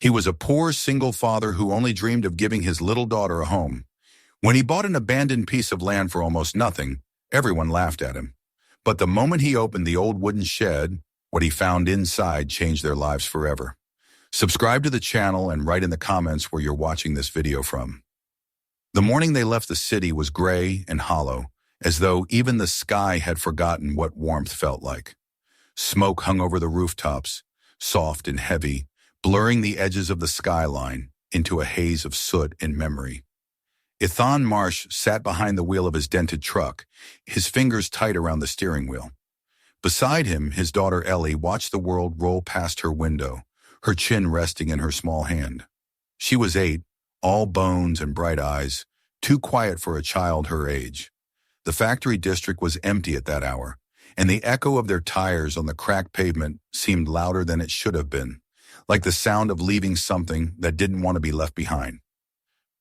He was a poor single father who only dreamed of giving his little daughter a home. When he bought an abandoned piece of land for almost nothing, everyone laughed at him. But the moment he opened the old wooden shed, what he found inside changed their lives forever. Subscribe to the channel and write in the comments where you're watching this video from. The morning they left the city was gray and hollow, as though even the sky had forgotten what warmth felt like. Smoke hung over the rooftops, soft and heavy, blurring the edges of the skyline into a haze of soot and memory. Ethan Marsh sat behind the wheel of his dented truck, his fingers tight around the steering wheel. Beside him, his daughter Ellie watched the world roll past her window, her chin resting in her small hand. She was 8, all bones and bright eyes, too quiet for a child her age. The factory district was empty at that hour, and the echo of their tires on the cracked pavement seemed louder than it should have been, like the sound of leaving something that didn't want to be left behind.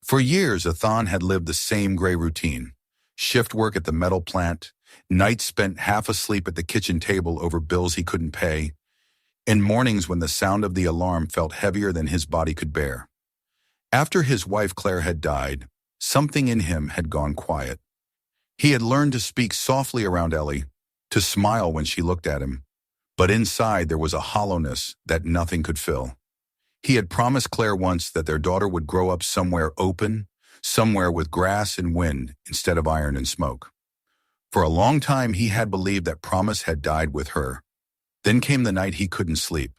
For years, Ethan had lived the same gray routine: shift work at the metal plant, nights spent half asleep at the kitchen table over bills he couldn't pay, and mornings when the sound of the alarm felt heavier than his body could bear. After his wife Claire had died, something in him had gone quiet. He had learned to speak softly around Ellie, to smile when she looked at him, but inside there was a hollowness that nothing could fill. He had promised Claire once that their daughter would grow up somewhere open, somewhere with grass and wind instead of iron and smoke. For a long time he had believed that promise had died with her. Then came the night he couldn't sleep.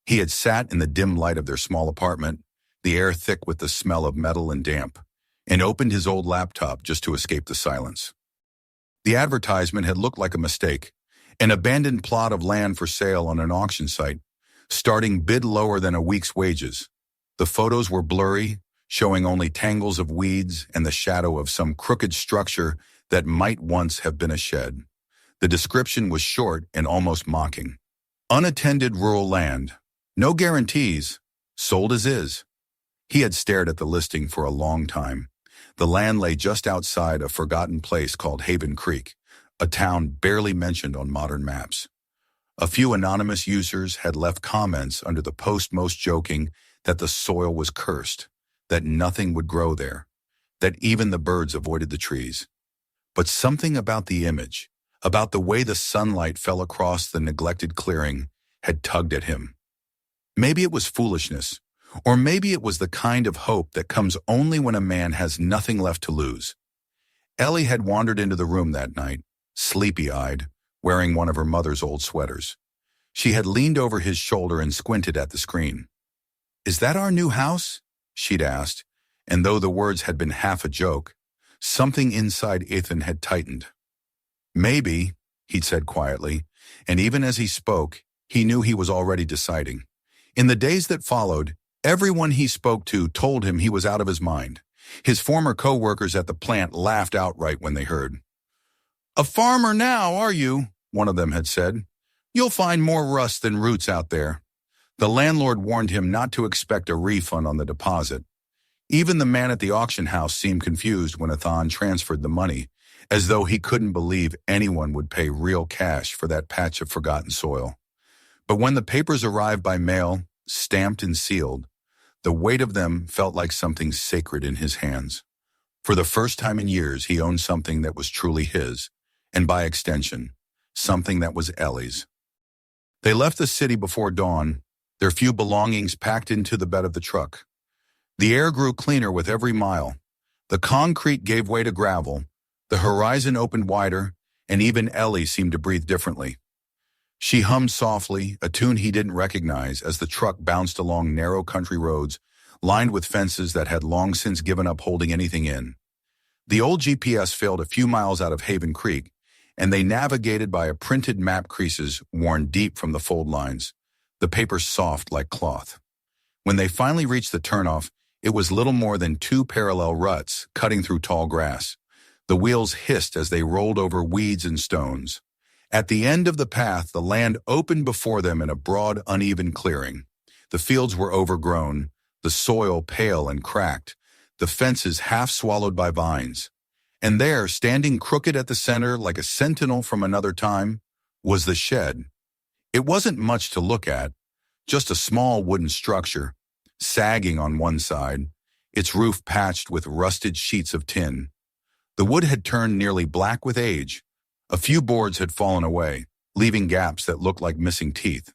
He had sat in the dim light of their small apartment, the air thick with the smell of metal and damp, and opened his old laptop just to escape the silence. The advertisement had looked like a mistake, an abandoned plot of land for sale on an auction site, starting bid lower than a week's wages. The photos were blurry, showing only tangles of weeds and the shadow of some crooked structure that might once have been a shed. The description was short and almost mocking. Unattended rural land. No guarantees. Sold as is. He had stared at the listing for a long time. The land lay just outside a forgotten place called Haven Creek, a town barely mentioned on modern maps. A few anonymous users had left comments under the post, most joking that the soil was cursed, that nothing would grow there, that even the birds avoided the trees. But something about the image, about the way the sunlight fell across the neglected clearing, had tugged at him. Maybe it was foolishness, or maybe it was the kind of hope that comes only when a man has nothing left to lose. Ellie had wandered into the room that night, sleepy-eyed, wearing one of her mother's old sweaters. She had leaned over his shoulder and squinted at the screen. "Is that our new house?" she'd asked, and though the words had been half a joke, something inside Ethan had tightened. "Maybe," he'd said quietly, and even as he spoke, he knew he was already deciding. In the days that followed, everyone he spoke to told him he was out of his mind. His former co-workers at the plant laughed outright when they heard. "A farmer now, are you?" one of them had said. "You'll find more rust than roots out there." The landlord warned him not to expect a refund on the deposit. Even the man at the auction house seemed confused when Ethan transferred the money, as though he couldn't believe anyone would pay real cash for that patch of forgotten soil. But when the papers arrived by mail, stamped and sealed, the weight of them felt like something sacred in his hands. For the first time in years, he owned something that was truly his, and by extension, something that was Ellie's. They left the city before dawn, their few belongings packed into the bed of the truck. The air grew cleaner with every mile. The concrete gave way to gravel, the horizon opened wider, and even Ellie seemed to breathe differently. She hummed softly, a tune he didn't recognize, as the truck bounced along narrow country roads, lined with fences that had long since given up holding anything in. The old GPS failed a few miles out of Haven Creek, and they navigated by a printed map creases worn deep from the fold lines, the paper soft like cloth. When they finally reached the turnoff, it was little more than 2 parallel ruts cutting through tall grass. The wheels hissed as they rolled over weeds and stones. At the end of the path, the land opened before them in a broad, uneven clearing. The fields were overgrown, the soil pale and cracked, the fences half swallowed by vines. And there, standing crooked at the center like a sentinel from another time, was the shed. It wasn't much to look at, just a small wooden structure, sagging on one side, its roof patched with rusted sheets of tin. The wood had turned nearly black with age. A few boards had fallen away, leaving gaps that looked like missing teeth.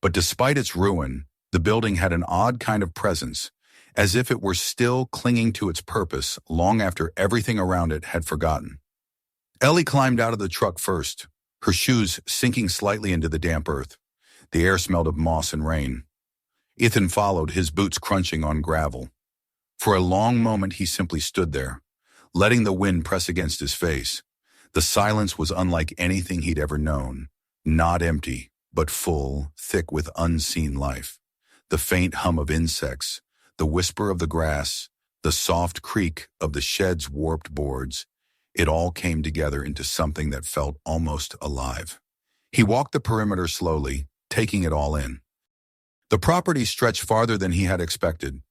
But despite its ruin, the building had an odd kind of presence, as if it were still clinging to its purpose long after everything around it had forgotten. Ellie climbed out of the truck first, her shoes sinking slightly into the damp earth. The air smelled of moss and rain. Ethan followed, his boots crunching on gravel. For a long moment he simply stood there, letting the wind press against his face. The silence was unlike anything he'd ever known, not empty, but full, thick with unseen life. The faint hum of insects, the whisper of the grass, the soft creak of the shed's warped boards, it all came together into something that felt almost alive. He walked the perimeter slowly, taking it all in. The property stretched farther than he had expected,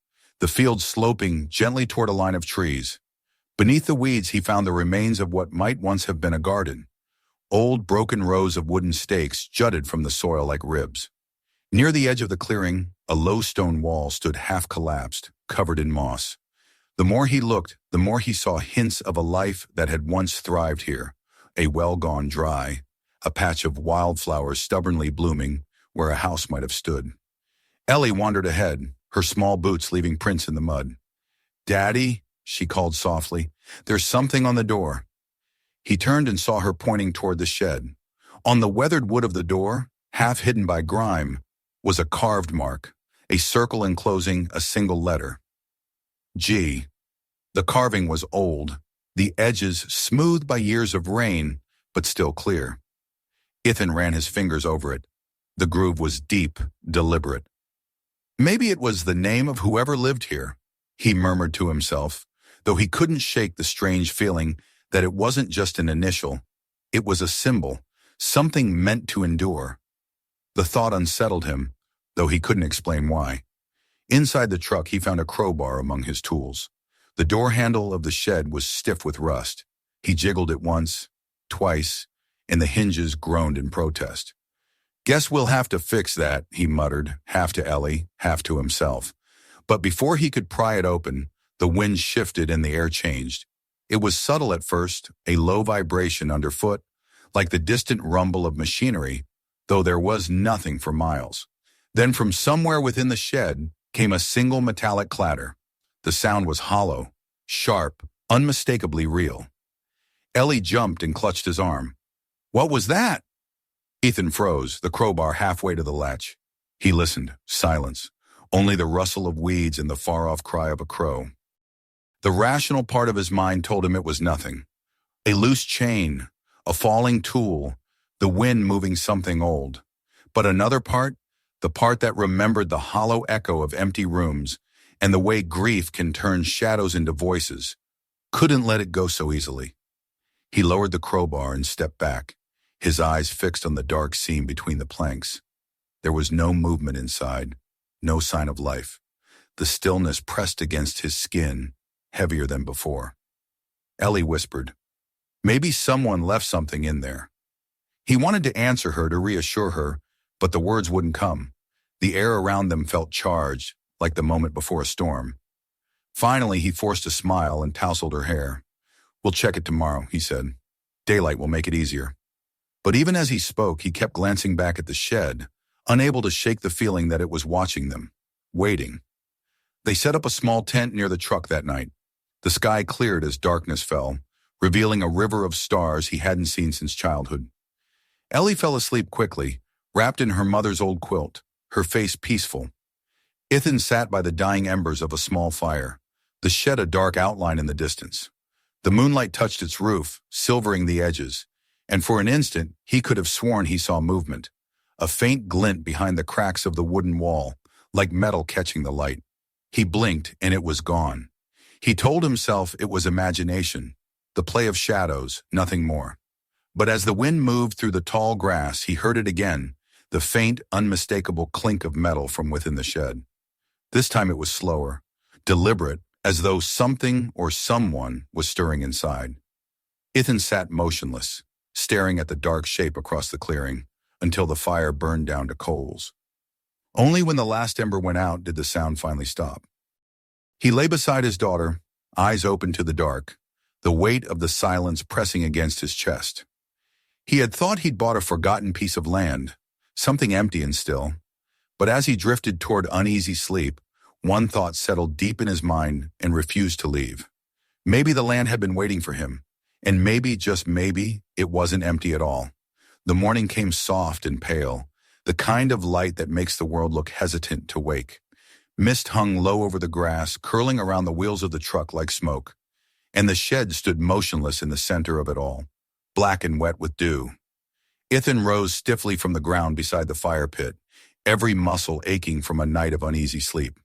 the field sloping gently toward a line of trees. Beneath the weeds he found the remains of what might once have been a garden. Old broken rows of wooden stakes jutted from the soil like ribs. Near the edge of the clearing, a low stone wall stood half collapsed, covered in moss. The more he looked, the more he saw hints of a life that had once thrived here, a well gone dry, a patch of wildflowers stubbornly blooming where a house might have stood. Ellie wandered ahead, her small boots leaving prints in the mud. "Daddy," she called softly, "there's something on the door." He turned and saw her pointing toward the shed. On the weathered wood of the door, half hidden by grime, was a carved mark, a circle enclosing a single letter. G. The carving was old, the edges smoothed by years of rain, but still clear. Ethan ran his fingers over it. The groove was deep, deliberate. Maybe it was the name of whoever lived here, he murmured to himself, though he couldn't shake the strange feeling that it wasn't just an initial. It was a symbol, something meant to endure. The thought unsettled him, though he couldn't explain why. Inside the truck he found a crowbar among his tools. The door handle of the shed was stiff with rust. He jiggled it once, twice, and the hinges groaned in protest. "Guess we'll have to fix that," he muttered, half to Ellie, half to himself. But before he could pry it open, the wind shifted and the air changed. It was subtle at first, a low vibration underfoot, like the distant rumble of machinery, though there was nothing for miles. Then from somewhere within the shed came a single metallic clatter. The sound was hollow, sharp, unmistakably real. Ellie jumped and clutched his arm. "What was that?" Ethan froze, the crowbar halfway to the latch. He listened, silence, only the rustle of weeds and the far-off cry of a crow. The rational part of his mind told him it was nothing. A loose chain, a falling tool, the wind moving something old. But another part, the part that remembered the hollow echo of empty rooms and the way grief can turn shadows into voices, couldn't let it go so easily. He lowered the crowbar and stepped back, his eyes fixed on the dark seam between the planks. There was no movement inside, no sign of life. The stillness pressed against his skin, heavier than before. Ellie whispered, "Maybe someone left something in there." He wanted to answer her, to reassure her, but the words wouldn't come. The air around them felt charged, like the moment before a storm. Finally, he forced a smile and tousled her hair. "We'll check it tomorrow," he said. "Daylight will make it easier." But even as he spoke, he kept glancing back at the shed, unable to shake the feeling that it was watching them, waiting. They set up a small tent near the truck that night. The sky cleared as darkness fell, revealing a river of stars he hadn't seen since childhood. Ellie fell asleep quickly, wrapped in her mother's old quilt, her face peaceful. Ethan sat by the dying embers of a small fire, the shed a dark outline in the distance. The moonlight touched its roof, silvering the edges, and for an instant he could have sworn he saw movement, a faint glint behind the cracks of the wooden wall, like metal catching the light. He blinked and it was gone. He told himself it was imagination, the play of shadows, nothing more. But as the wind moved through the tall grass, he heard it again, the faint, unmistakable clink of metal from within the shed. This time it was slower, deliberate, as though something or someone was stirring inside. Ethan sat motionless, staring at the dark shape across the clearing, until the fire burned down to coals. Only when the last ember went out did the sound finally stop. He lay beside his daughter, eyes open to the dark, the weight of the silence pressing against his chest. He had thought he'd bought a forgotten piece of land, something empty and still, but as he drifted toward uneasy sleep, one thought settled deep in his mind and refused to leave. Maybe the land had been waiting for him, and maybe, just maybe, it wasn't empty at all. The morning came soft and pale, the kind of light that makes the world look hesitant to wake. Mist hung low over the grass, curling around the wheels of the truck like smoke, and the shed stood motionless in the center of it all, black and wet with dew. Ethan rose stiffly from the ground beside the fire pit, every muscle aching from a night of uneasy sleep.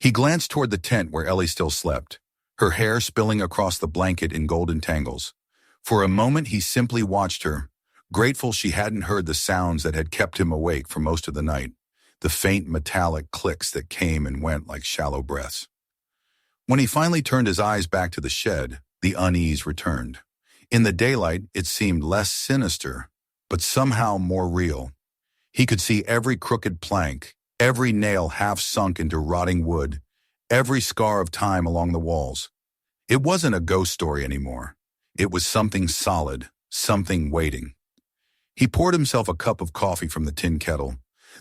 He glanced toward the tent where Ellie still slept, her hair spilling across the blanket in golden tangles. For a moment he simply watched her, grateful she hadn't heard the sounds that had kept him awake for most of the night, the faint metallic clicks that came and went like shallow breaths. When he finally turned his eyes back to the shed, the unease returned. In the daylight, it seemed less sinister, but somehow more real. He could see every crooked plank, every nail half sunk into rotting wood, every scar of time along the walls. It wasn't a ghost story anymore. It was something solid, something waiting. He poured himself a cup of coffee from the tin kettle,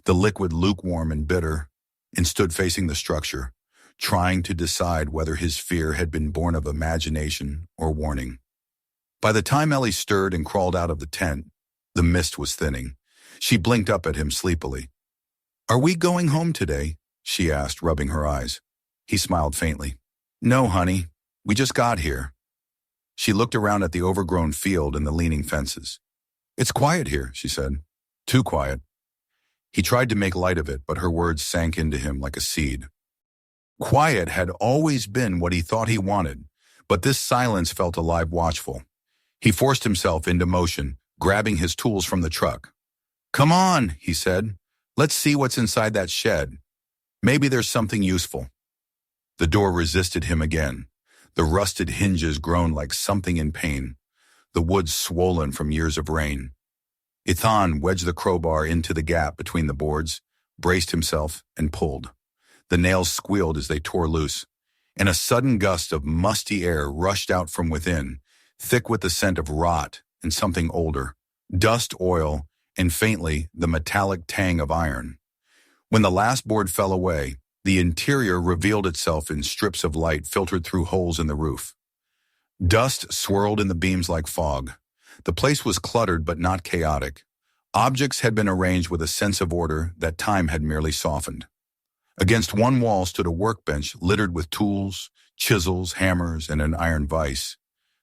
the liquid lukewarm and bitter, and stood facing the structure, trying to decide whether his fear had been born of imagination or warning. By the time Ellie stirred and crawled out of the tent, the mist was thinning. She blinked up at him sleepily. "Are we going home today?" she asked, rubbing her eyes. He smiled faintly. "No, honey. We just got here." She looked around at the overgrown field and the leaning fences. "It's quiet here," she said. "Too quiet." He tried to make light of it, but her words sank into him like a seed. Quiet had always been what he thought he wanted, but this silence felt alive, watchful. He forced himself into motion, grabbing his tools from the truck. "Come on," he said. "Let's see what's inside that shed. Maybe there's something useful." The door resisted him again. The rusted hinges groaned like something in pain, the wood swollen from years of rain. Ethan wedged the crowbar into the gap between the boards, braced himself, and pulled. The nails squealed as they tore loose, and a sudden gust of musty air rushed out from within, thick with the scent of rot and something older, dust, oil, and faintly the metallic tang of iron. When the last board fell away, the interior revealed itself in strips of light filtered through holes in the roof. Dust swirled in the beams like fog. The place was cluttered but not chaotic. Objects had been arranged with a sense of order that time had merely softened. Against one wall stood a workbench littered with tools, chisels, hammers, and an iron vise,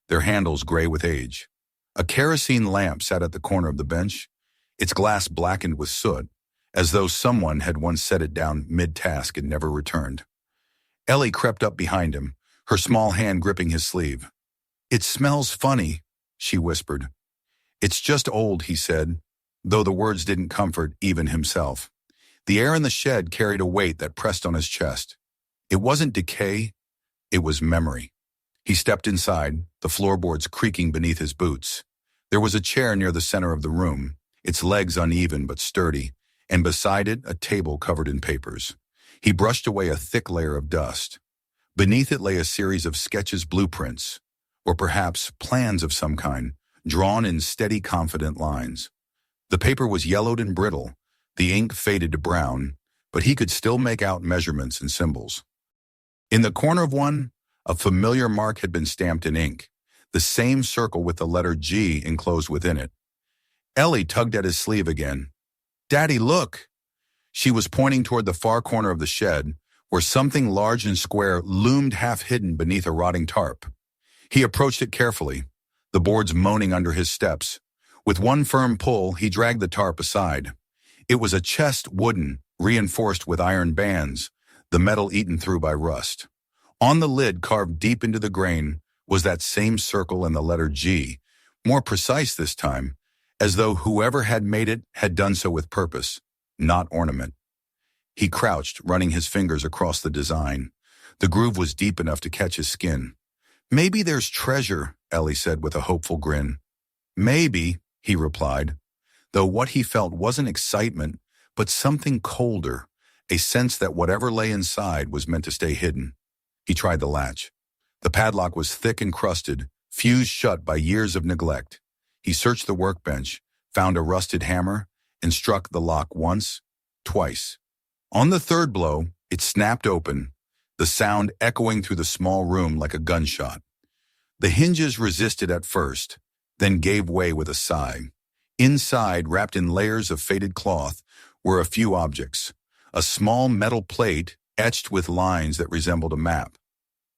their handles gray with age. A kerosene lamp sat at the corner of the bench, its glass blackened with soot, as though someone had once set it down mid-task and never returned. Ellie crept up behind him, her small hand gripping his sleeve. "It smells funny," she whispered. "It's just old," he said, though the words didn't comfort even himself. The air in the shed carried a weight that pressed on his chest. It wasn't decay, it was memory. He stepped inside, the floorboards creaking beneath his boots. There was a chair near the center of the room, its legs uneven but sturdy, and beside it a table covered in papers. He brushed away a thick layer of dust. Beneath it lay a series of sketches, blueprints, or perhaps plans of some kind, drawn in steady, confident lines. The paper was yellowed and brittle, the ink faded to brown, but he could still make out measurements and symbols. In the corner of one, a familiar mark had been stamped in ink, the same circle with the letter G enclosed within it. Ellie tugged at his sleeve again. "Daddy, look!" She was pointing toward the far corner of the shed, where something large and square loomed half-hidden beneath a rotting tarp. He approached it carefully, the boards moaning under his steps. With one firm pull, he dragged the tarp aside. It was a chest, wooden, reinforced with iron bands, the metal eaten through by rust. On the lid, carved deep into the grain, was that same circle and the letter G, more precise this time, as though whoever had made it had done so with purpose, not ornament. He crouched, running his fingers across the design. The groove was deep enough to catch his skin. "Maybe there's treasure," Ellie said with a hopeful grin. "Maybe," he replied, though what he felt wasn't excitement, but something colder, a sense that whatever lay inside was meant to stay hidden. He tried the latch. The padlock was thick and crusted, fused shut by years of neglect. He searched the workbench, found a rusted hammer, and struck the lock once, twice. On the third blow, it snapped open, the sound echoing through the small room like a gunshot. The hinges resisted at first, then gave way with a sigh. Inside, wrapped in layers of faded cloth, were a few objects. A small metal plate etched with lines that resembled a map.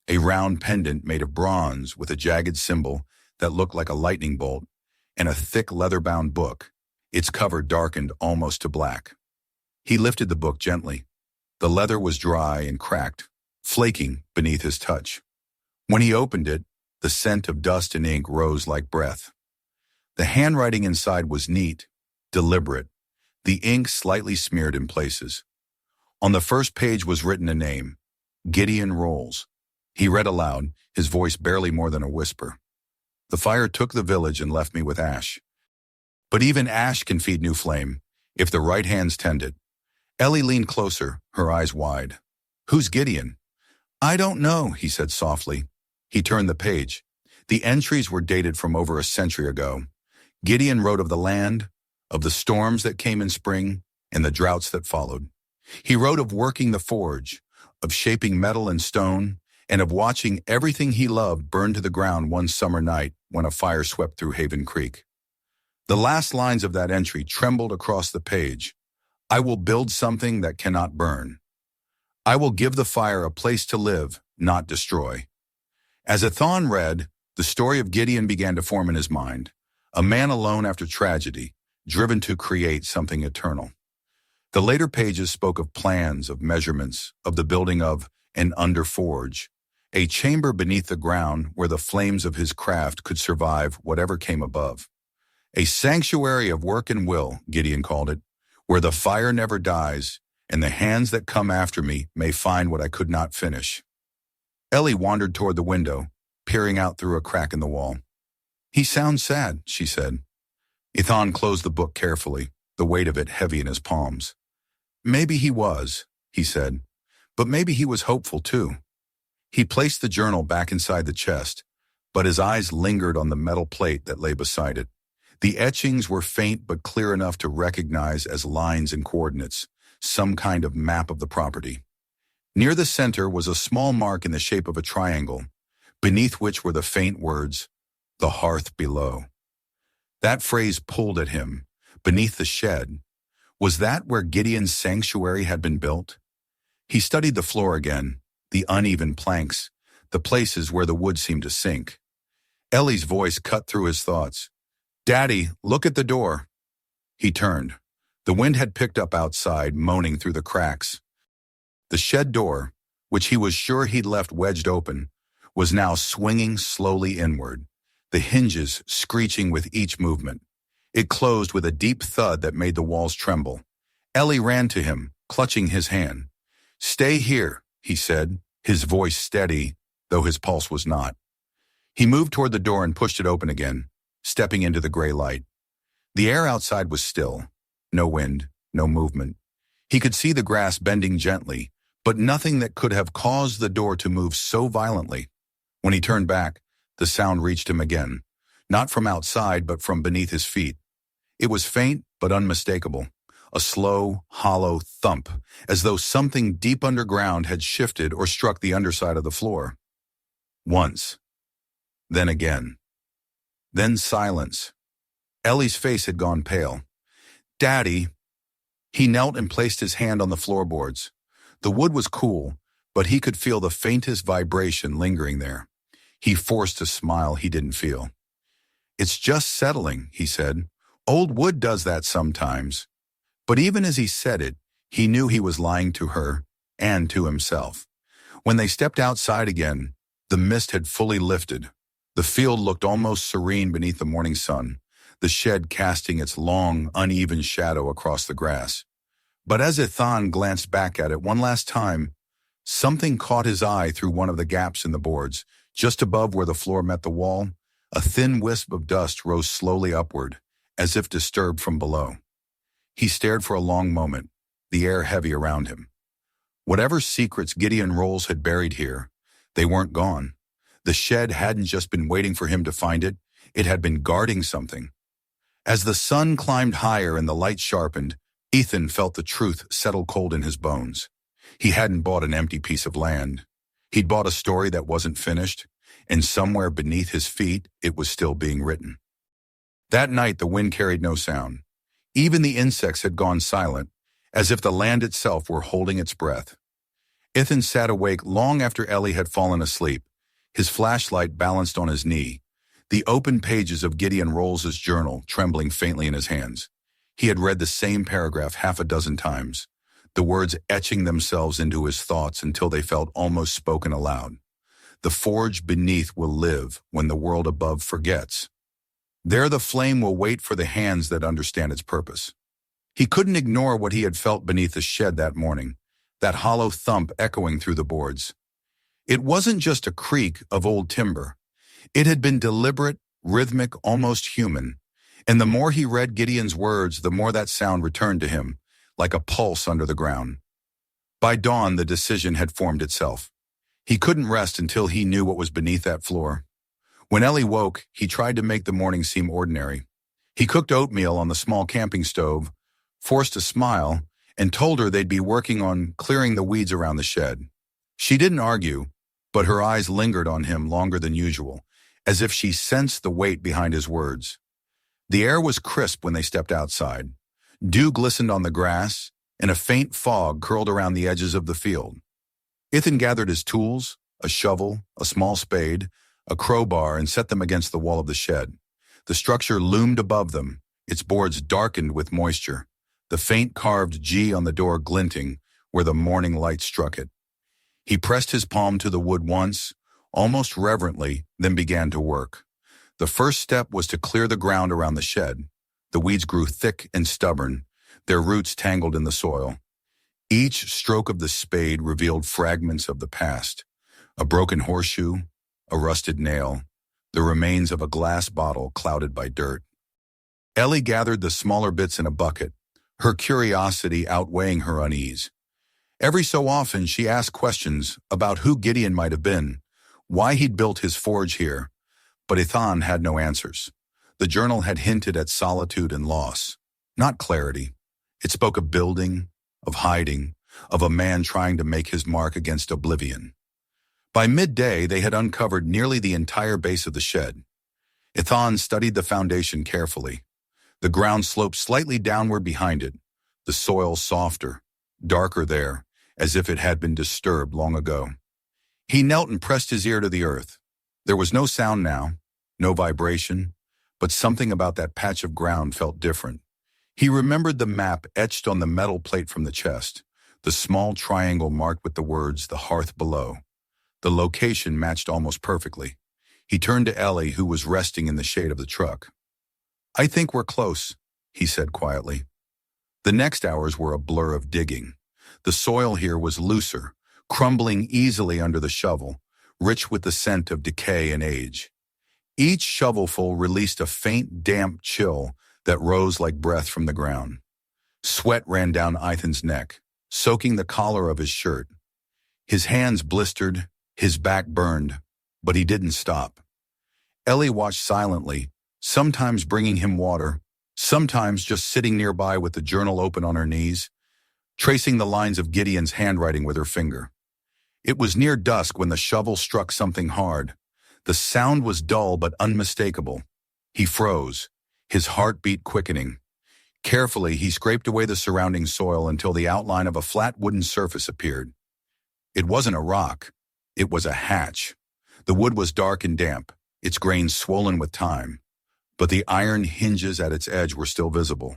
A round pendant made of bronze with a jagged symbol that looked like a lightning bolt, and a thick leather-bound book, its cover darkened almost to black. He lifted the book gently. The leather was dry and cracked, flaking beneath his touch. When he opened it, the scent of dust and ink rose like breath. The handwriting inside was neat, deliberate, the ink slightly smeared in places. On the first page was written a name, Gideon Rolls. He read aloud, his voice barely more than a whisper. The fire took the village and left me with ash. But even ash can feed new flame, if the right hands tend it. Ellie leaned closer, her eyes wide. Who's Gideon? I don't know, he said softly. He turned the page. The entries were dated from over a century ago. Gideon wrote of the land, of the storms that came in spring, and the droughts that followed. He wrote of working the forge, of shaping metal and stone, and of watching everything he loved burn to the ground one summer night when a fire swept through Haven Creek. The last lines of that entry trembled across the page. I will build something that cannot burn. I will give the fire a place to live, not destroy. As Ethan read, the story of Gideon began to form in his mind, a man alone after tragedy, driven to create something eternal. The later pages spoke of plans, of measurements, of the building of an underforge, a chamber beneath the ground where the flames of his craft could survive whatever came above. A sanctuary of work and will, Gideon called it, where the fire never dies, and the hands that come after me may find what I could not finish. Ellie wandered toward the window, peering out through a crack in the wall. He sounds sad, she said. Ethan closed the book carefully, the weight of it heavy in his palms. Maybe he was, he said, but maybe he was hopeful too. He placed the journal back inside the chest, but his eyes lingered on the metal plate that lay beside it. The etchings were faint but clear enough to recognize as lines and coordinates, some kind of map of the property. Near the center was a small mark in the shape of a triangle, beneath which were the faint words, the hearth below. That phrase pulled at him, beneath the shed. Was that where Gideon's sanctuary had been built? He studied the floor again, the uneven planks, the places where the wood seemed to sink. Ellie's voice cut through his thoughts. Daddy, look at the door. He turned. The wind had picked up outside, moaning through the cracks. The shed door, which he was sure he'd left wedged open, was now swinging slowly inward, the hinges screeching with each movement. It closed with a deep thud that made the walls tremble. Ellie ran to him, clutching his hand. Stay here, he said, his voice steady, though his pulse was not. He moved toward the door and pushed it open again, stepping into the gray light. The air outside was still. No wind, no movement. He could see the grass bending gently, but nothing that could have caused the door to move so violently. When he turned back, the sound reached him again, not from outside but from beneath his feet. It was faint but unmistakable, a slow, hollow thump, as though something deep underground had shifted or struck the underside of the floor. Once. Then again. Then silence. Ellie's face had gone pale. Daddy. He knelt and placed his hand on the floorboards. The wood was cool, but he could feel the faintest vibration lingering there. He forced a smile he didn't feel. It's just settling, he said. Old wood does that sometimes. But even as he said it, he knew he was lying to her and to himself. When they stepped outside again, the mist had fully lifted. The field looked almost serene beneath the morning sun, the shed casting its long, uneven shadow across the grass. But as Ethan glanced back at it one last time, something caught his eye through one of the gaps in the boards. Just above where the floor met the wall, a thin wisp of dust rose slowly upward, as if disturbed from below. He stared for a long moment, the air heavy around him. Whatever secrets Gideon Rolls had buried here, they weren't gone. The shed hadn't just been waiting for him to find it, it had been guarding something. As the sun climbed higher and the light sharpened, Ethan felt the truth settle cold in his bones. He hadn't bought an empty piece of land. He'd bought a story that wasn't finished, and somewhere beneath his feet, it was still being written. That night, the wind carried no sound. Even the insects had gone silent, as if the land itself were holding its breath. Ethan sat awake long after Ellie had fallen asleep, his flashlight balanced on his knee, the open pages of Gideon Rolls' journal trembling faintly in his hands. He had read the same paragraph half a dozen times, the words etching themselves into his thoughts until they felt almost spoken aloud. The forge beneath will live when the world above forgets. There the flame will wait for the hands that understand its purpose. He couldn't ignore what he had felt beneath the shed that morning, that hollow thump echoing through the boards. It wasn't just a creak of old timber. It had been deliberate, rhythmic, almost human, and the more he read Gideon's words, the more that sound returned to him, like a pulse under the ground. By dawn, the decision had formed itself. He couldn't rest until he knew what was beneath that floor. When Ellie woke, he tried to make the morning seem ordinary. He cooked oatmeal on the small camping stove, forced a smile, and told her they'd be working on clearing the weeds around the shed. She didn't argue, but her eyes lingered on him longer than usual, as if she sensed the weight behind his words. The air was crisp when they stepped outside. Dew glistened on the grass, and a faint fog curled around the edges of the field. Ethan gathered his tools, a shovel, a small spade, a crowbar, and set them against the wall of the shed. The structure loomed above them, its boards darkened with moisture, the faint carved G on the door glinting where the morning light struck it. He pressed his palm to the wood once, almost reverently, then began to work. The first step was to clear the ground around the shed. The weeds grew thick and stubborn, their roots tangled in the soil. Each stroke of the spade revealed fragments of the past, a broken horseshoe, a rusted nail, the remains of a glass bottle clouded by dirt. Ellie gathered the smaller bits in a bucket, her curiosity outweighing her unease. Every so often she asked questions about who Gideon might have been, why he'd built his forge here, but Ethan had no answers. The journal had hinted at solitude and loss, not clarity. It spoke of building, of hiding, of a man trying to make his mark against oblivion. By midday, they had uncovered nearly the entire base of the shed. Ethan studied the foundation carefully. The ground sloped slightly downward behind it, the soil softer, darker there, as if it had been disturbed long ago. He knelt and pressed his ear to the earth. There was no sound now, no vibration, but something about that patch of ground felt different. He remembered the map etched on the metal plate from the chest, the small triangle marked with the words, "The hearth below." The location matched almost perfectly. He turned to Ellie, who was resting in the shade of the truck. "I think we're close," he said quietly. The next hours were a blur of digging. The soil here was looser, crumbling easily under the shovel, rich with the scent of decay and age. Each shovelful released a faint, damp chill that rose like breath from the ground. Sweat ran down Ethan's neck, soaking the collar of his shirt. His hands blistered, his back burned, but he didn't stop. Ellie watched silently, sometimes bringing him water, sometimes just sitting nearby with the journal open on her knees, tracing the lines of Gideon's handwriting with her finger. It was near dusk when the shovel struck something hard. The sound was dull but unmistakable. He froze, his heartbeat quickening. Carefully, he scraped away the surrounding soil until the outline of a flat wooden surface appeared. It wasn't a rock. It was a hatch. The wood was dark and damp, its grains swollen with time, but the iron hinges at its edge were still visible.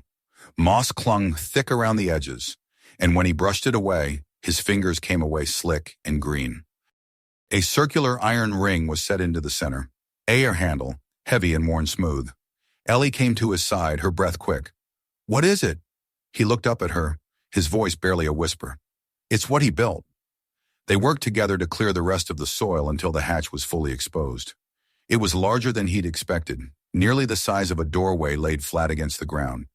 Moss clung thick around the edges, and when he brushed it away, his fingers came away slick and green. A circular iron ring was set into the center, a air handle, heavy and worn smooth. Ellie came to his side, her breath quick. "What is it?" He looked up at her, his voice barely a whisper. "It's what he built." They worked together to clear the rest of the soil until the hatch was fully exposed. It was larger than he'd expected, nearly the size of a doorway laid flat against the ground.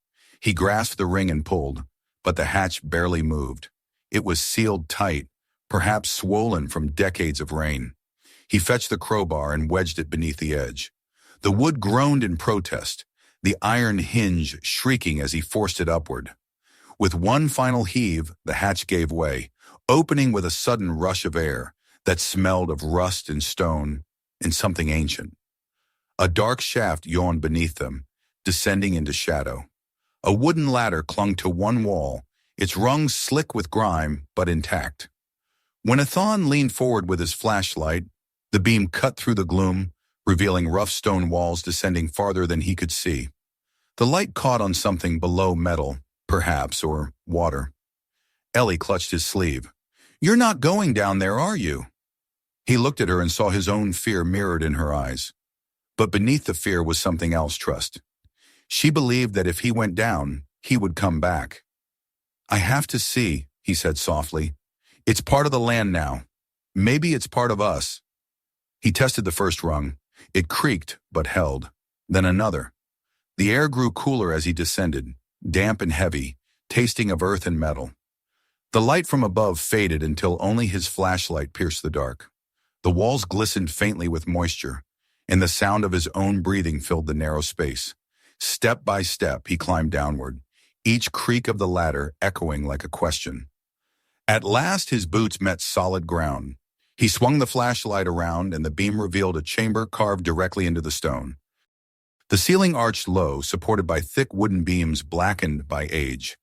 He grasped the ring and pulled, but the hatch barely moved. It was sealed tight, perhaps swollen from decades of rain. He fetched the crowbar and wedged it beneath the edge. The wood groaned in protest, the iron hinge shrieking as he forced it upward. With one final heave, the hatch gave way, opening with a sudden rush of air that smelled of rust and stone and something ancient. A dark shaft yawned beneath them, descending into shadow. A wooden ladder clung to one wall, its rungs slick with grime but intact. When Athan leaned forward with his flashlight, the beam cut through the gloom, revealing rough stone walls descending farther than he could see. The light caught on something below metal, perhaps, or water. Ellie clutched his sleeve. "You're not going down there, are you?" He looked at her and saw his own fear mirrored in her eyes. But beneath the fear was something else, trust. She believed that if he went down, he would come back. "I have to see," he said softly. "It's part of the land now. Maybe it's part of us." He tested the first rung. It creaked, but held. Then another. The air grew cooler as he descended, damp and heavy, tasting of earth and metal. The light from above faded until only his flashlight pierced the dark. The walls glistened faintly with moisture, and the sound of his own breathing filled the narrow space. Step by step, he climbed downward, each creak of the ladder echoing like a question. At last, his boots met solid ground. He swung the flashlight around, and the beam revealed a chamber carved directly into the stone. The ceiling arched low, supported by thick wooden beams blackened by age.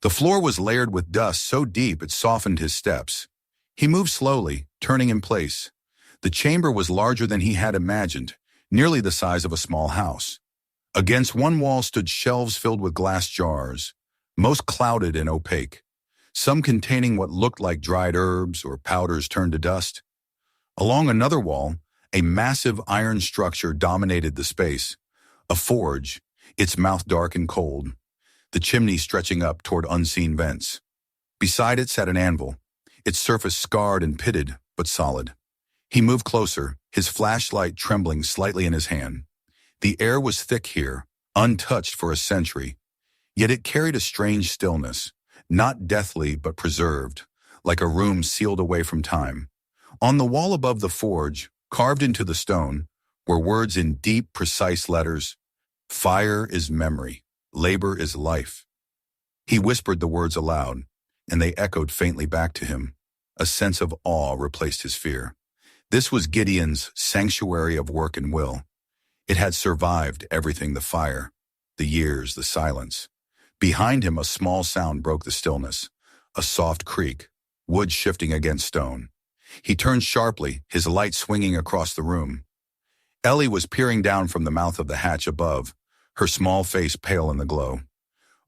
The floor was layered with dust so deep it softened his steps. He moved slowly, turning in place. The chamber was larger than he had imagined, nearly the size of a small house. Against one wall stood shelves filled with glass jars, most clouded and opaque, some containing what looked like dried herbs or powders turned to dust. Along another wall, a massive iron structure dominated the space, a forge, its mouth dark and cold, the chimney stretching up toward unseen vents. Beside it sat an anvil, its surface scarred and pitted, but solid. He moved closer, his flashlight trembling slightly in his hand. The air was thick here, untouched for a century, yet it carried a strange stillness, not deathly but preserved, like a room sealed away from time. On the wall above the forge, carved into the stone, were words in deep, precise letters. "Fire is memory, labor is life." He whispered the words aloud, and they echoed faintly back to him. A sense of awe replaced his fear. This was Gideon's sanctuary of work and will. It had survived everything: the fire, the years, the silence. Behind him, a small sound broke the stillness, a soft creak, wood shifting against stone. He turned sharply, his light swinging across the room. Ellie was peering down from the mouth of the hatch above, her small face pale in the glow.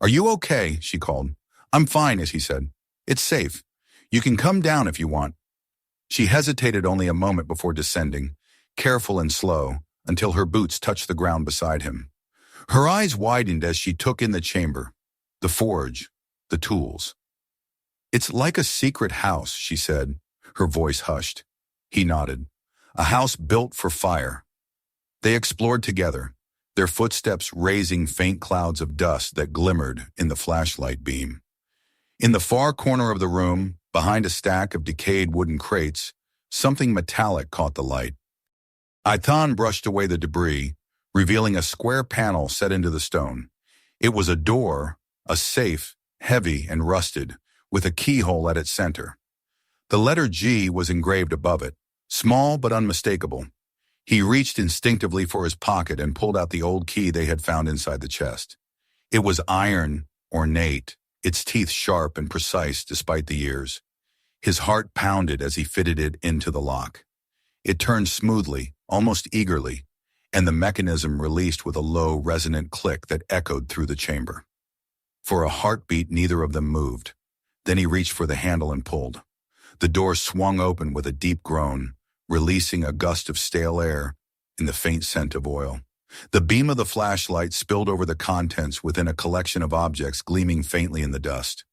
"Are you okay?" she called. "I'm fine," as he said. "It's safe. You can come down if you want." She hesitated only a moment before descending, careful and slow, until her boots touched the ground beside him. Her eyes widened as she took in the chamber, the forge, the tools. "It's like a secret house," she said, her voice hushed. He nodded. "A house built for fire." They explored together, their footsteps raising faint clouds of dust that glimmered in the flashlight beam. In the far corner of the room, behind a stack of decayed wooden crates, something metallic caught the light. Aitan brushed away the debris, revealing a square panel set into the stone. It was a door, a safe, heavy and rusted, with a keyhole at its center. The letter G was engraved above it, small but unmistakable. He reached instinctively for his pocket and pulled out the old key they had found inside the chest. It was iron, ornate, its teeth sharp and precise despite the years. His heart pounded as he fitted it into the lock. It turned smoothly, almost eagerly, and the mechanism released with a low, resonant click that echoed through the chamber. For a heartbeat, neither of them moved. Then he reached for the handle and pulled. The door swung open with a deep groan, releasing a gust of stale air and the faint scent of oil. The beam of the flashlight spilled over the contents within a collection of objects gleaming faintly in the dust.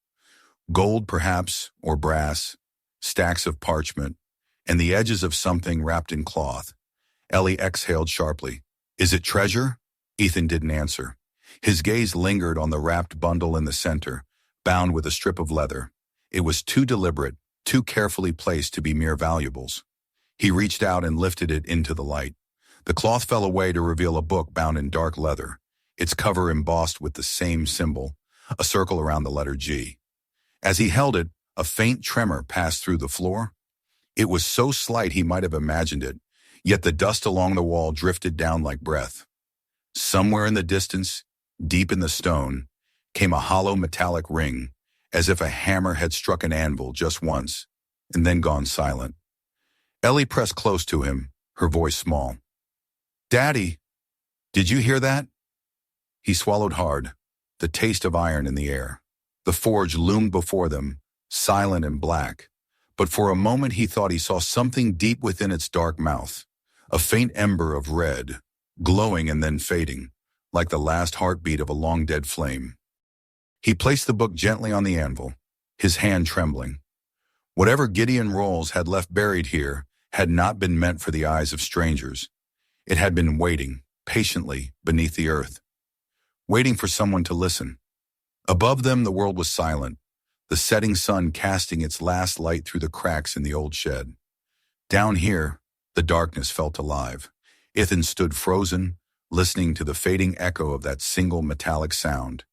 Gold, perhaps, or brass, stacks of parchment, and the edges of something wrapped in cloth. Ellie exhaled sharply. "Is it treasure?" Ethan didn't answer. His gaze lingered on the wrapped bundle in the center, bound with a strip of leather. It was too deliberate, too carefully placed to be mere valuables. He reached out and lifted it into the light. The cloth fell away to reveal a book bound in dark leather, its cover embossed with the same symbol, a circle around the letter G. As he held it, a faint tremor passed through the floor. It was so slight he might have imagined it, yet the dust along the wall drifted down like breath. Somewhere in the distance, deep in the stone, came a hollow metallic ring, as if a hammer had struck an anvil just once, and then gone silent. Ellie pressed close to him, her voice small. "Daddy, did you hear that?" He swallowed hard, the taste of iron in the air. The forge loomed before them, silent and black, but for a moment he thought he saw something deep within its dark mouth, a faint ember of red, glowing and then fading, like the last heartbeat of a long-dead flame. He placed the book gently on the anvil, his hand trembling. Whatever Gideon Rolls had left buried here had not been meant for the eyes of strangers. It had been waiting, patiently, beneath the earth, waiting for someone to listen. Above them the world was silent, the setting sun casting its last light through the cracks in the old shed. Down here, the darkness felt alive. Ethan stood frozen, listening to the fading echo of that single metallic sound.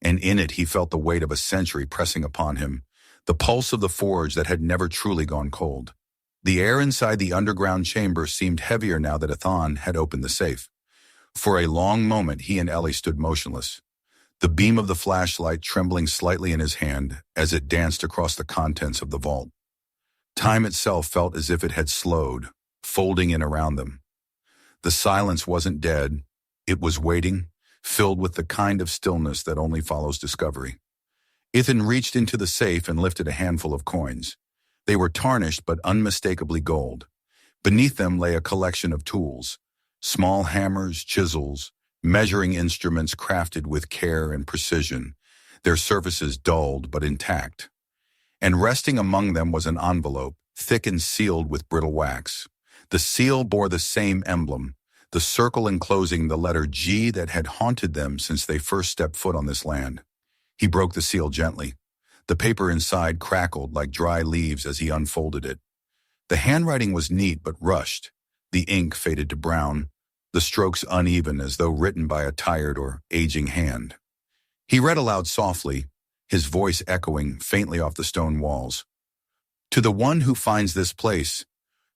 And in it he felt the weight of a century pressing upon him, the pulse of the forge that had never truly gone cold. The air inside the underground chamber seemed heavier now that Ethan had opened the safe. For a long moment he and Ellie stood motionless, the beam of the flashlight trembling slightly in his hand as it danced across the contents of the vault. Time itself felt as if it had slowed, folding in around them. The silence wasn't dead, it was waiting, filled with the kind of stillness that only follows discovery. Ethan reached into the safe and lifted a handful of coins. They were tarnished but unmistakably gold. Beneath them lay a collection of tools, small hammers, chisels, measuring instruments crafted with care and precision, their surfaces dulled but intact. And resting among them was an envelope, thick and sealed with brittle wax. The seal bore the same emblem, the circle enclosing the letter G that had haunted them since they first stepped foot on this land. He broke the seal gently. The paper inside crackled like dry leaves as he unfolded it. The handwriting was neat but rushed. The ink faded to brown, the strokes uneven as though written by a tired or aging hand. He read aloud softly, his voice echoing faintly off the stone walls. "To the one who finds this place,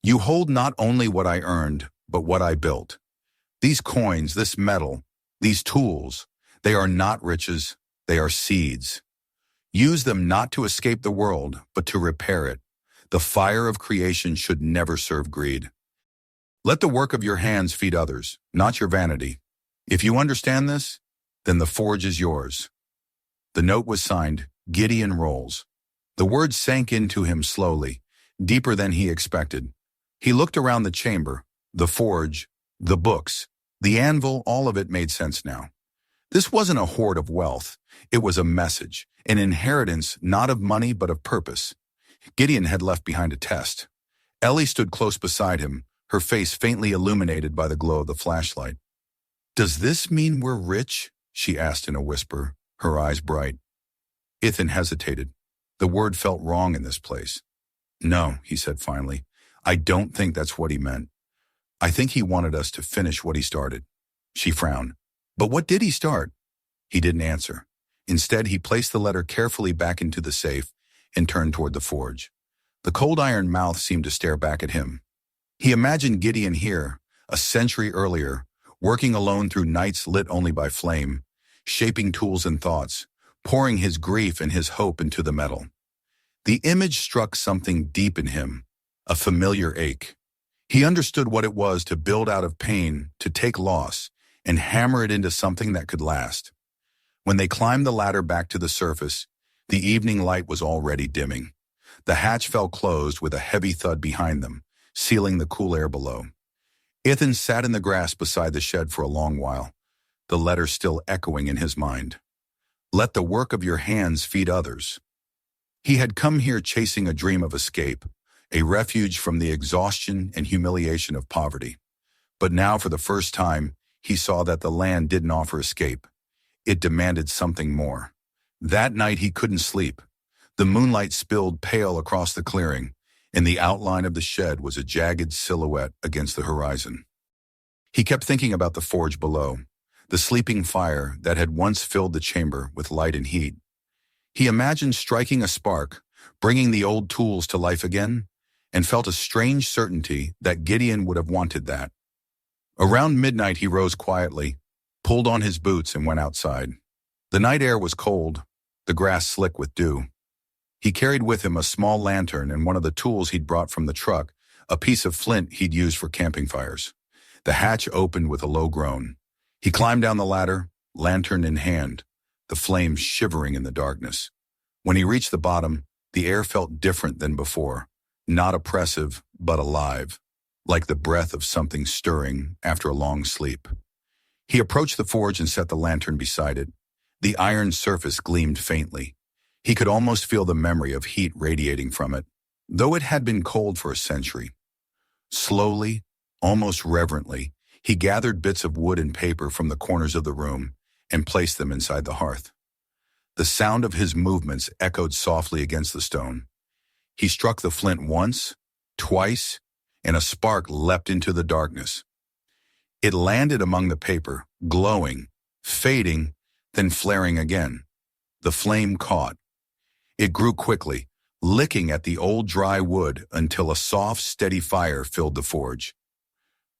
you hold not only what I earned, but what I built. These coins, this metal, these tools, they are not riches, they are seeds. Use them not to escape the world, but to repair it. The fire of creation should never serve greed. Let the work of your hands feed others, not your vanity. If you understand this, then the forge is yours." The note was signed, Gideon Rolls. The words sank into him slowly, deeper than he expected. He looked around the chamber, the forge, the books, the anvil, all of it made sense now. This wasn't a hoard of wealth. It was a message, an inheritance not of money but of purpose. Gideon had left behind a test. Ellie stood close beside him, her face faintly illuminated by the glow of the flashlight. "Does this mean we're rich?" she asked in a whisper, her eyes bright. Ethan hesitated. The word felt wrong in this place. "No," he said finally. "I don't think that's what he meant. I think he wanted us to finish what he started." She frowned. "But what did he start?" He didn't answer. Instead, he placed the letter carefully back into the safe and turned toward the forge. The cold iron mouth seemed to stare back at him. He imagined Gideon here, a century earlier, working alone through nights lit only by flame, shaping tools and thoughts, pouring his grief and his hope into the metal. The image struck something deep in him, a familiar ache. He understood what it was to build out of pain, to take loss, and hammer it into something that could last. When they climbed the ladder back to the surface, the evening light was already dimming. The hatch fell closed with a heavy thud behind them, sealing the cool air below. Ethan sat in the grass beside the shed for a long while, the letter still echoing in his mind. "Let the work of your hands feed others." He had come here chasing a dream of escape, a refuge from the exhaustion and humiliation of poverty. But now, for the first time, he saw that the land didn't offer escape. It demanded something more. That night he couldn't sleep. The moonlight spilled pale across the clearing, and the outline of the shed was a jagged silhouette against the horizon. He kept thinking about the forge below, the sleeping fire that had once filled the chamber with light and heat. He imagined striking a spark, bringing the old tools to life again, and felt a strange certainty that Gideon would have wanted that. Around midnight he rose quietly, pulled on his boots and went outside. The night air was cold, the grass slick with dew. He carried with him a small lantern and one of the tools he'd brought from the truck, a piece of flint he'd used for camping fires. The hatch opened with a low groan. He climbed down the ladder, lantern in hand, the flames shivering in the darkness. When he reached the bottom, the air felt different than before, not oppressive, but alive, like the breath of something stirring after a long sleep. He approached the forge and set the lantern beside it. The iron surface gleamed faintly. He could almost feel the memory of heat radiating from it, though it had been cold for a century. Slowly, almost reverently, he gathered bits of wood and paper from the corners of the room and placed them inside the hearth. The sound of his movements echoed softly against the stone. He struck the flint once, twice, and a spark leapt into the darkness. It landed among the paper, glowing, fading, then flaring again. The flame caught. It grew quickly, licking at the old dry wood until a soft, steady fire filled the forge.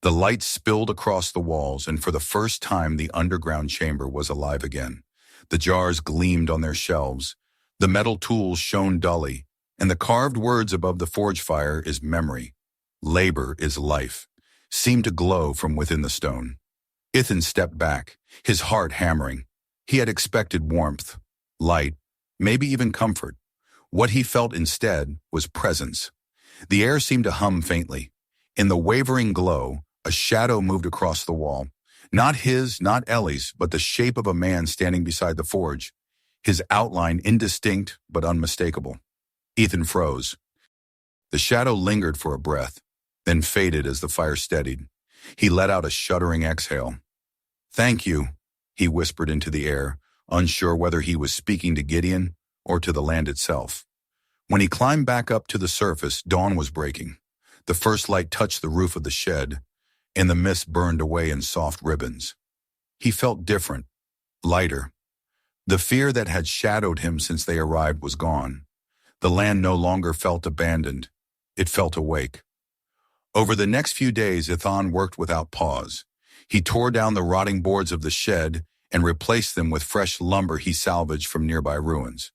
The light spilled across the walls, and for the first time the underground chamber was alive again. The jars gleamed on their shelves. The metal tools shone dully, and the carved words above the forge fire is memory. Labor is life, seemed to glow from within the stone. Ethan stepped back, his heart hammering. He had expected warmth, light, maybe even comfort. What he felt instead was presence. The air seemed to hum faintly. In the wavering glow, a shadow moved across the wall. Not his, not Ellie's, but the shape of a man standing beside the forge, his outline indistinct but unmistakable. Ethan froze. The shadow lingered for a breath, then faded as the fire steadied. He let out a shuddering exhale. "Thank you," he whispered into the air, unsure whether he was speaking to Gideon or to the land itself. When he climbed back up to the surface, dawn was breaking. The first light touched the roof of the shed, and the mist burned away in soft ribbons. He felt different, lighter. The fear that had shadowed him since they arrived was gone. The land no longer felt abandoned. It felt awake. Over the next few days, Ethan worked without pause. He tore down the rotting boards of the shed and replaced them with fresh lumber he salvaged from nearby ruins.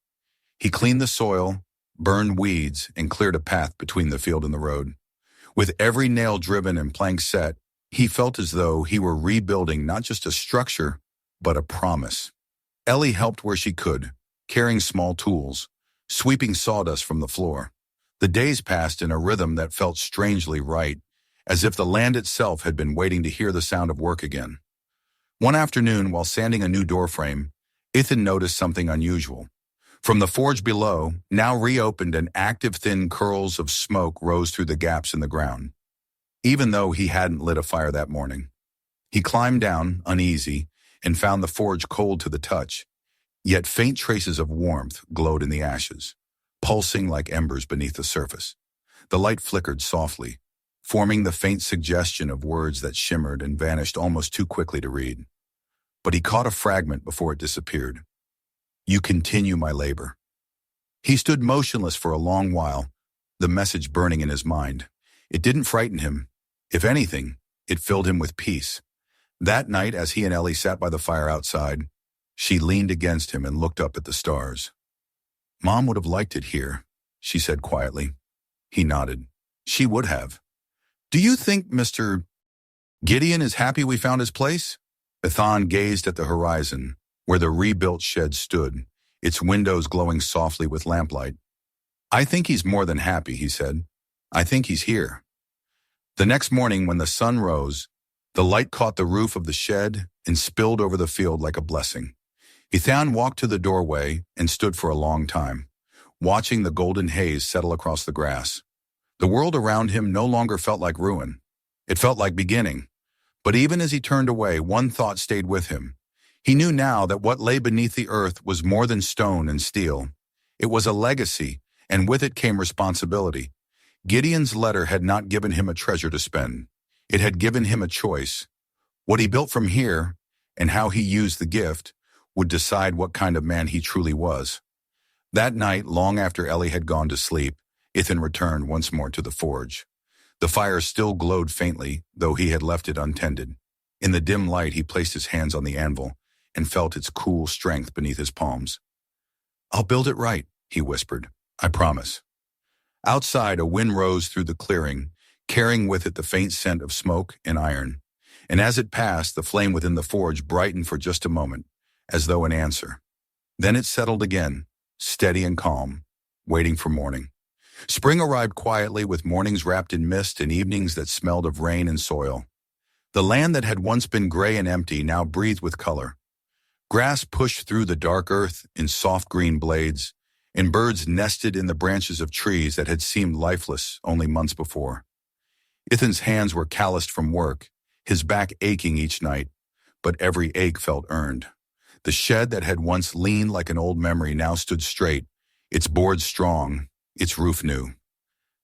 He cleaned the soil, burned weeds, and cleared a path between the field and the road. With every nail driven and plank set, he felt as though he were rebuilding not just a structure, but a promise. Ellie helped where she could, carrying small tools, sweeping sawdust from the floor. The days passed in a rhythm that felt strangely right, as if the land itself had been waiting to hear the sound of work again. One afternoon, while sanding a new doorframe, Ethan noticed something unusual. From the forge below, now reopened and active thin curls of smoke rose through the gaps in the ground. Even though he hadn't lit a fire that morning. He climbed down, uneasy, and found the forge cold to the touch. Yet faint traces of warmth glowed in the ashes, pulsing like embers beneath the surface. The light flickered softly, forming the faint suggestion of words that shimmered and vanished almost too quickly to read. But he caught a fragment before it disappeared. "You continue my labor." He stood motionless for a long while, the message burning in his mind. It didn't frighten him. If anything, it filled him with peace. That night, as he and Ellie sat by the fire outside, she leaned against him and looked up at the stars. "Mom would have liked it here," she said quietly. He nodded. "She would have. Do you think Mr. Gideon is happy we found his place?" Ethan gazed at the horizon, where the rebuilt shed stood, its windows glowing softly with lamplight. "I think he's more than happy," he said. "I think he's here." The next morning, when the sun rose, the light caught the roof of the shed and spilled over the field like a blessing. Ethan walked to the doorway and stood for a long time, watching the golden haze settle across the grass. The world around him no longer felt like ruin. It felt like beginning. But even as he turned away, one thought stayed with him. He knew now that what lay beneath the earth was more than stone and steel. It was a legacy, and with it came responsibility. Gideon's letter had not given him a treasure to spend. It had given him a choice. What he built from here, and how he used the gift, would decide what kind of man he truly was. That night, long after Ellie had gone to sleep, Ethan returned once more to the forge. The fire still glowed faintly, though he had left it untended. In the dim light, he placed his hands on the anvil and felt its cool strength beneath his palms. "I'll build it right," he whispered. "I promise." Outside, a wind rose through the clearing, carrying with it the faint scent of smoke and iron. And as it passed, the flame within the forge brightened for just a moment, as though an answer. Then it settled again, steady and calm, waiting for morning. Spring arrived quietly, with mornings wrapped in mist and evenings that smelled of rain and soil. The land that had once been gray and empty now breathed with color. Grass pushed through the dark earth in soft green blades, and birds nested in the branches of trees that had seemed lifeless only months before. Ethan's hands were calloused from work, his back aching each night, but every ache felt earned. The shed that had once leaned like an old memory now stood straight, its boards strong, its roof new.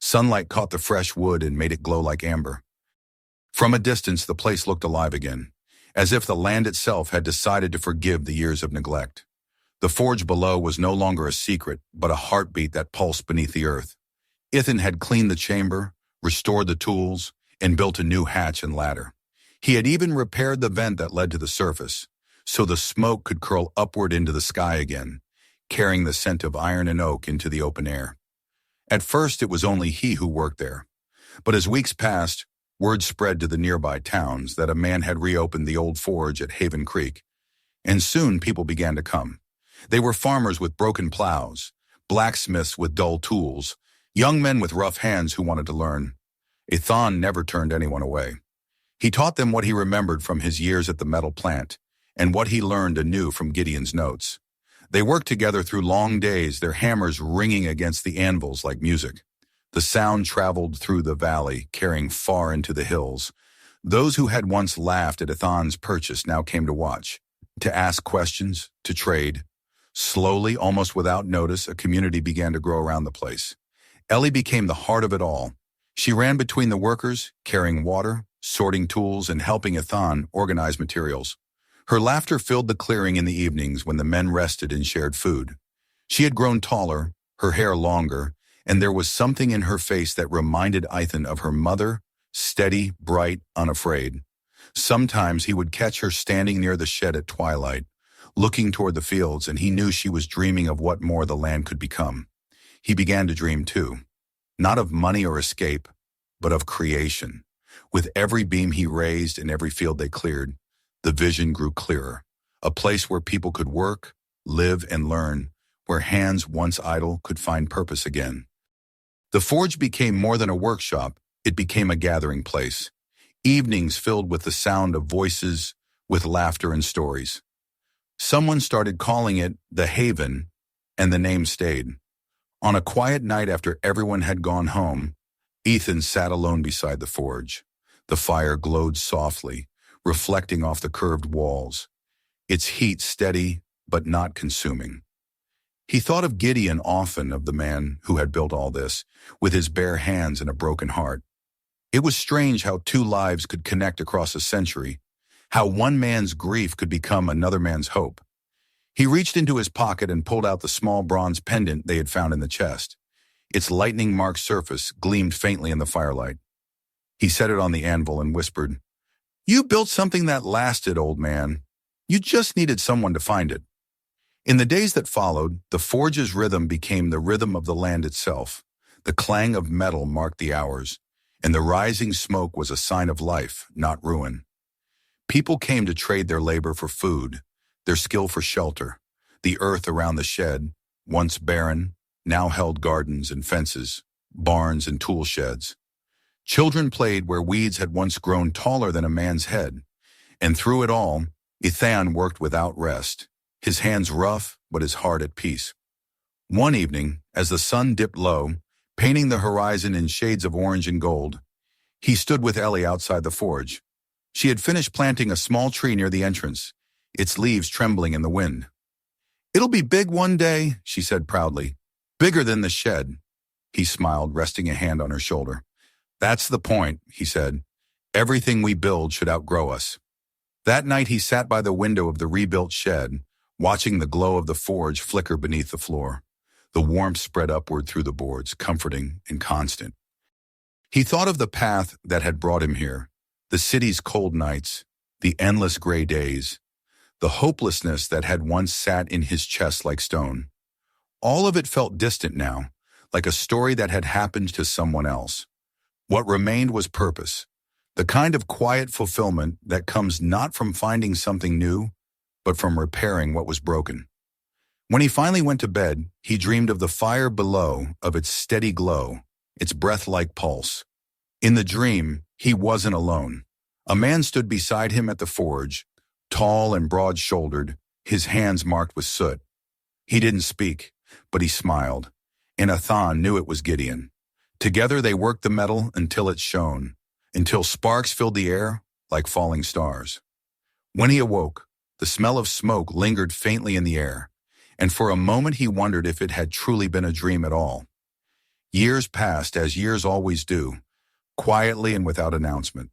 Sunlight caught the fresh wood and made it glow like amber. From a distance, the place looked alive again, as if the land itself had decided to forgive the years of neglect. The forge below was no longer a secret, but a heartbeat that pulsed beneath the earth. Ethan had cleaned the chamber, restored the tools, and built a new hatch and ladder. He had even repaired the vent that led to the surface, so the smoke could curl upward into the sky again, carrying the scent of iron and oak into the open air. At first, it was only he who worked there, but as weeks passed, word spread to the nearby towns that a man had reopened the old forge at Haven Creek, and soon people began to come. They were farmers with broken plows, blacksmiths with dull tools, young men with rough hands who wanted to learn. Ethan never turned anyone away. He taught them what he remembered from his years at the metal plant, and what he learned anew from Gideon's notes. They worked together through long days, their hammers ringing against the anvils like music. The sound traveled through the valley, carrying far into the hills. Those who had once laughed at Ethan's purchase now came to watch, to ask questions, to trade. Slowly, almost without notice, a community began to grow around the place. Ellie became the heart of it all. She ran between the workers, carrying water, sorting tools, and helping Ethan organize materials. Her laughter filled the clearing in the evenings when the men rested and shared food. She had grown taller, her hair longer, and there was something in her face that reminded Ethan of her mother, steady, bright, unafraid. Sometimes he would catch her standing near the shed at twilight, looking toward the fields, and he knew she was dreaming of what more the land could become. He began to dream too, not of money or escape, but of creation. With every beam he raised and every field they cleared, the vision grew clearer. A place where people could work, live, and learn, where hands once idle could find purpose again. The forge became more than a workshop, it became a gathering place. Evenings filled with the sound of voices, with laughter and stories. Someone started calling it the Haven, and the name stayed. On a quiet night after everyone had gone home, Ethan sat alone beside the forge. The fire glowed softly, reflecting off the curved walls, its heat steady but not consuming. He thought of Gideon often, of the man who had built all this, with his bare hands and a broken heart. It was strange how two lives could connect across a century, how one man's grief could become another man's hope. He reached into his pocket and pulled out the small bronze pendant they had found in the chest. Its lightning-marked surface gleamed faintly in the firelight. He set it on the anvil and whispered, "You built something that lasted, old man. You just needed someone to find it." In the days that followed, the forge's rhythm became the rhythm of the land itself. The clang of metal marked the hours, and the rising smoke was a sign of life, not ruin. People came to trade their labor for food, their skill for shelter. The earth around the shed, once barren, now held gardens and fences, barns and tool sheds. Children played where weeds had once grown taller than a man's head, and through it all, Ethan worked without rest, his hands rough but his heart at peace. One evening, as the sun dipped low, painting the horizon in shades of orange and gold, he stood with Ellie outside the forge. She had finished planting a small tree near the entrance, its leaves trembling in the wind. "It'll be big one day," she said proudly. "Bigger than the shed." He smiled, resting a hand on her shoulder. "That's the point," he said. "Everything we build should outgrow us." That night he sat by the window of the rebuilt shed, watching the glow of the forge flicker beneath the floor. The warmth spread upward through the boards, comforting and constant. He thought of the path that had brought him here, the city's cold nights, the endless gray days, the hopelessness that had once sat in his chest like stone. All of it felt distant now, like a story that had happened to someone else. What remained was purpose, the kind of quiet fulfillment that comes not from finding something new, but from repairing what was broken. When he finally went to bed, he dreamed of the fire below, of its steady glow, its breath-like pulse. In the dream, he wasn't alone. A man stood beside him at the forge, tall and broad-shouldered, his hands marked with soot. He didn't speak, but he smiled, and Athan knew it was Gideon. Together they worked the metal until it shone, until sparks filled the air like falling stars. When he awoke, the smell of smoke lingered faintly in the air, and for a moment he wondered if it had truly been a dream at all. Years passed, as years always do, quietly and without announcement.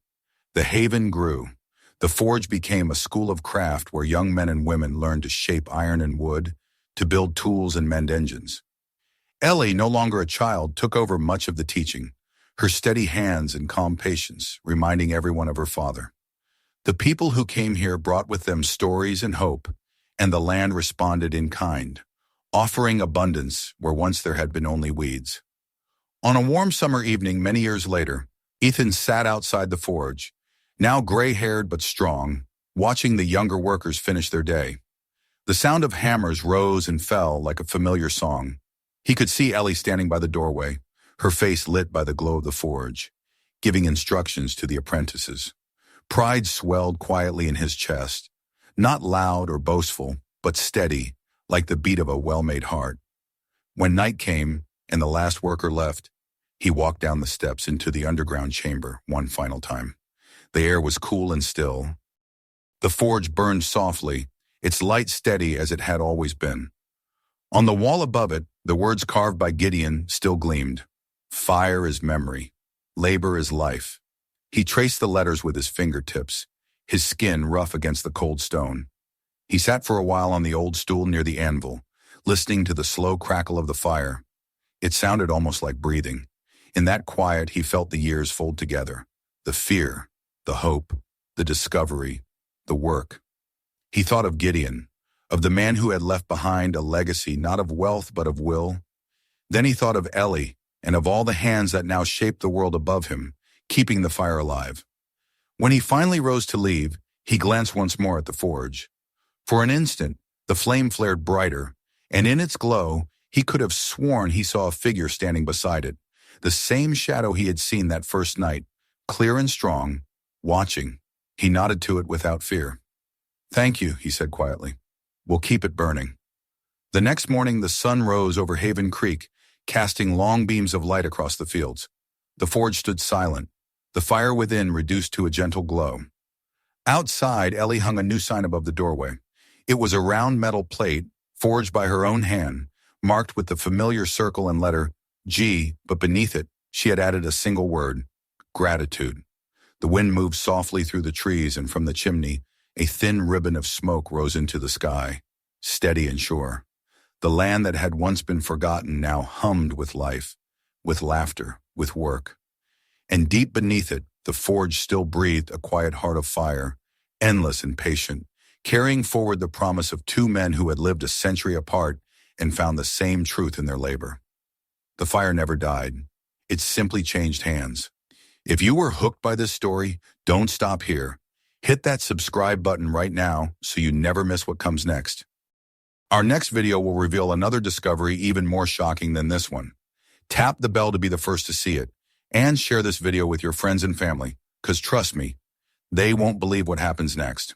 The haven grew. The forge became a school of craft where young men and women learned to shape iron and wood, to build tools and mend engines. Ellie, no longer a child, took over much of the teaching, her steady hands and calm patience, reminding everyone of her father. The people who came here brought with them stories and hope, and the land responded in kind, offering abundance where once there had been only weeds. On a warm summer evening many years later, Ethan sat outside the forge, now gray-haired but strong, watching the younger workers finish their day. The sound of hammers rose and fell like a familiar song. He could see Ellie standing by the doorway, her face lit by the glow of the forge, giving instructions to the apprentices. Pride swelled quietly in his chest, not loud or boastful, but steady, like the beat of a well-made heart. When night came and the last worker left, he walked down the steps into the underground chamber one final time. The air was cool and still. The forge burned softly, its light steady as it had always been. On the wall above it, the words carved by Gideon still gleamed. Fire is memory. Labor is life. He traced the letters with his fingertips, his skin rough against the cold stone. He sat for a while on the old stool near the anvil, listening to the slow crackle of the fire. It sounded almost like breathing. In that quiet, he felt the years fold together. The fear, the hope, the discovery, the work. He thought of Gideon, of the man who had left behind a legacy not of wealth but of will. Then he thought of Ellie and of all the hands that now shaped the world above him, keeping the fire alive. When he finally rose to leave, he glanced once more at the forge. For an instant, the flame flared brighter, and in its glow, he could have sworn he saw a figure standing beside it, the same shadow he had seen that first night, clear and strong, watching. He nodded to it without fear. "Thank you," he said quietly. "We'll keep it burning." The next morning, the sun rose over Haven Creek, casting long beams of light across the fields. The forge stood silent, the fire within reduced to a gentle glow. Outside, Ellie hung a new sign above the doorway. It was a round metal plate, forged by her own hand, marked with the familiar circle and letter G, but beneath it, she had added a single word: gratitude. The wind moved softly through the trees, and from the chimney, a thin ribbon of smoke rose into the sky, steady and sure. The land that had once been forgotten now hummed with life, with laughter, with work. And deep beneath it, the forge still breathed a quiet heart of fire, endless and patient, carrying forward the promise of two men who had lived a century apart and found the same truth in their labor. The fire never died. It simply changed hands. If you were hooked by this story, don't stop here. Hit that subscribe button right now so you never miss what comes next. Our next video will reveal another discovery even more shocking than this one. Tap the bell to be the first to see it, and share this video with your friends and family, because trust me, they won't believe what happens next.